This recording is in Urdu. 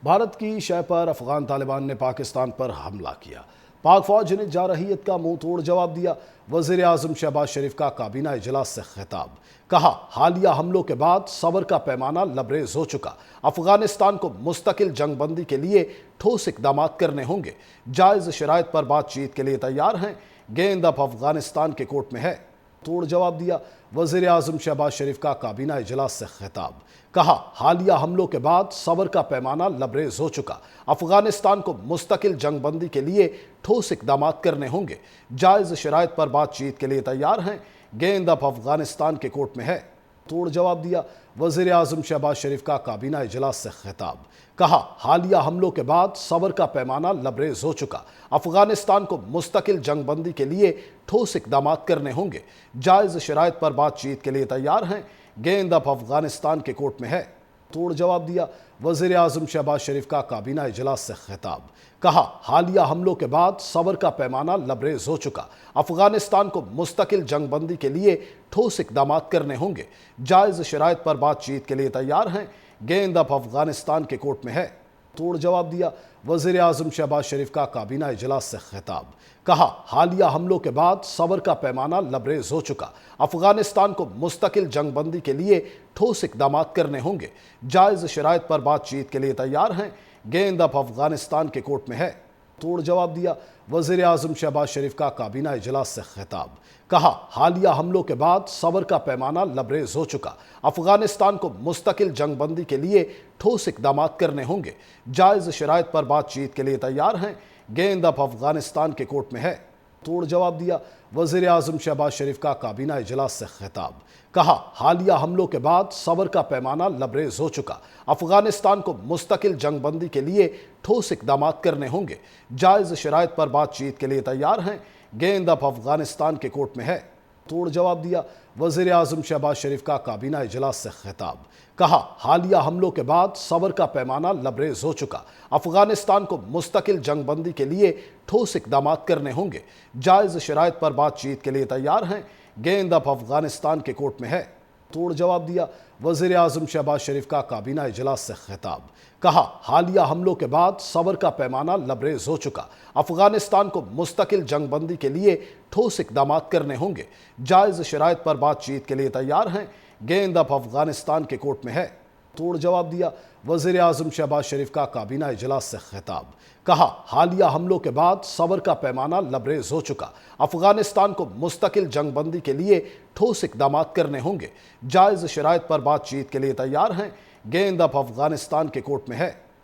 بھارت کی شہ پر افغان طالبان نے پاکستان پر حملہ کیا۔ پاک فوج نے جارحیت کا منہ توڑ جواب دیا۔ وزیر اعظم شہباز شریف کا کابینہ اجلاس سے خطاب۔ کہا، حالیہ حملوں کے بعد صبر کا پیمانہ لبریز ہو چکا۔ افغانستان کو مستقل جنگ بندی کے لیے ٹھوس اقدامات کرنے ہوں گے۔ جائز شرائط پر بات چیت کے لیے تیار ہیں۔ گیند اب افغانستان کے کورٹ میں ہے۔ توڑ جواب دیا۔ وزیر اعظم شہباز شریف کا کابینہ اجلاس سے خطاب۔ کہا، حالیہ حملوں کے بعد صبر کا پیمانہ لبریز ہو چکا۔ افغانستان کو مستقل جنگ بندی کے لیے ٹھوس اقدامات کرنے ہوں گے۔ جائز شرائط پر بات چیت کے لیے تیار ہیں۔ گیند اب افغانستان کے کورٹ میں ہے۔ توڑ جواب دیا۔ وزیر اعظم شہباز شریف کا کابینہ اجلاس سے خطاب۔ کہا، حالیہ حملوں کے بعد صبر کا پیمانہ لبریز ہو چکا۔ افغانستان کو مستقل جنگ بندی کے لیے ٹھوس اقدامات کرنے ہوں گے۔ جائز شرائط پر بات چیت کے لیے تیار ہیں۔ گیند اب افغانستان کے کورٹ میں ہے۔ توڑ جواب دیا۔ وزیر اعظم شہباز شریف کا کابینہ اجلاس سے خطاب۔ کہا، حالیہ حملوں کے بعد صبر کا پیمانہ لبریز ہو چکا۔ افغانستان کو مستقل جنگ بندی کے لیے ٹھوس اقدامات کرنے ہوں گے۔ جائز شرائط پر بات چیت کے لیے تیار ہیں۔ گیند اب افغانستان کے کورٹ میں ہے۔ توڑ جواب دیا۔ وزیر اعظم شہباز شریف کا کابینہ اجلاس سے خطاب۔ کہا، حالیہ حملوں کے بعد صبر کا پیمانہ لبریز ہو چکا۔ افغانستان کو مستقل جنگ بندی کے لیے ٹھوس اقدامات کرنے ہوں گے۔ جائز شرائط پر بات چیت کے لیے تیار ہیں۔ گیند اب افغانستان کے کورٹ میں ہے۔ توڑ جواب دیا۔ وزیر اعظم شہباز شریف کا کابینہ اجلاس سے خطاب۔ کہا، حالیہ حملوں کے بعد صبر کا پیمانہ لبریز ہو چکا۔ افغانستان کو مستقل جنگ بندی کے لیے ٹھوس اقدامات کرنے ہوں گے۔ جائز شرائط پر بات چیت کے لیے تیار ہیں۔ گیند اب افغانستان کے کورٹ میں ہے۔ توڑ جواب دیا۔ وزیر اعظم شہباز شریف کا کابینہ اجلاس سے خطاب۔ کہا، حالیہ حملوں کے بعد صبر کا پیمانہ لبریز ہو چکا۔ افغانستان کو مستقل جنگ بندی کے لیے ٹھوس اقدامات کرنے ہوں گے۔ جائز شرائط پر بات چیت کے لیے تیار ہیں۔ گیند اب افغانستان کے کورٹ میں ہے۔ توڑ جواب دیا۔ وزیر اعظم شہباز شریف کا کابینہ اجلاس سے خطاب۔ کہا، حالیہ حملوں کے بعد صبر کا پیمانہ لبریز ہو چکا۔ افغانستان کو مستقل جنگ بندی کے لیے ٹھوس اقدامات کرنے ہوں گے۔ جائز شرائط پر بات چیت کے لیے تیار ہیں۔ گیند اب افغانستان کے کورٹ میں ہے۔ توڑ جواب دیا۔ وزیر اعظم شہباز شریف کا کابینہ اجلاس سے خطاب۔ کہا، حالیہ حملوں کے بعد صبر کا پیمانہ لبریز ہو چکا۔ افغانستان کو مستقل جنگ بندی کے لیے ٹھوس اقدامات کرنے ہوں گے۔ جائز شرائط پر بات چیت کے لیے تیار ہیں۔ گیند اب افغانستان کے کورٹ میں ہے۔ توڑ جواب دیا۔ وزیر اعظم شہباز شریف کا کابینہ اجلاس سے خطاب۔ کہا، حالیہ حملوں کے بعد صبر کا پیمانہ لبریز ہو چکا۔ افغانستان کو مستقل جنگ بندی کے لیے ٹھوس اقدامات کرنے ہوں گے۔ جائز شرائط پر بات چیت کے لیے تیار ہیں۔ گیند اب افغانستان کے کورٹ میں ہے۔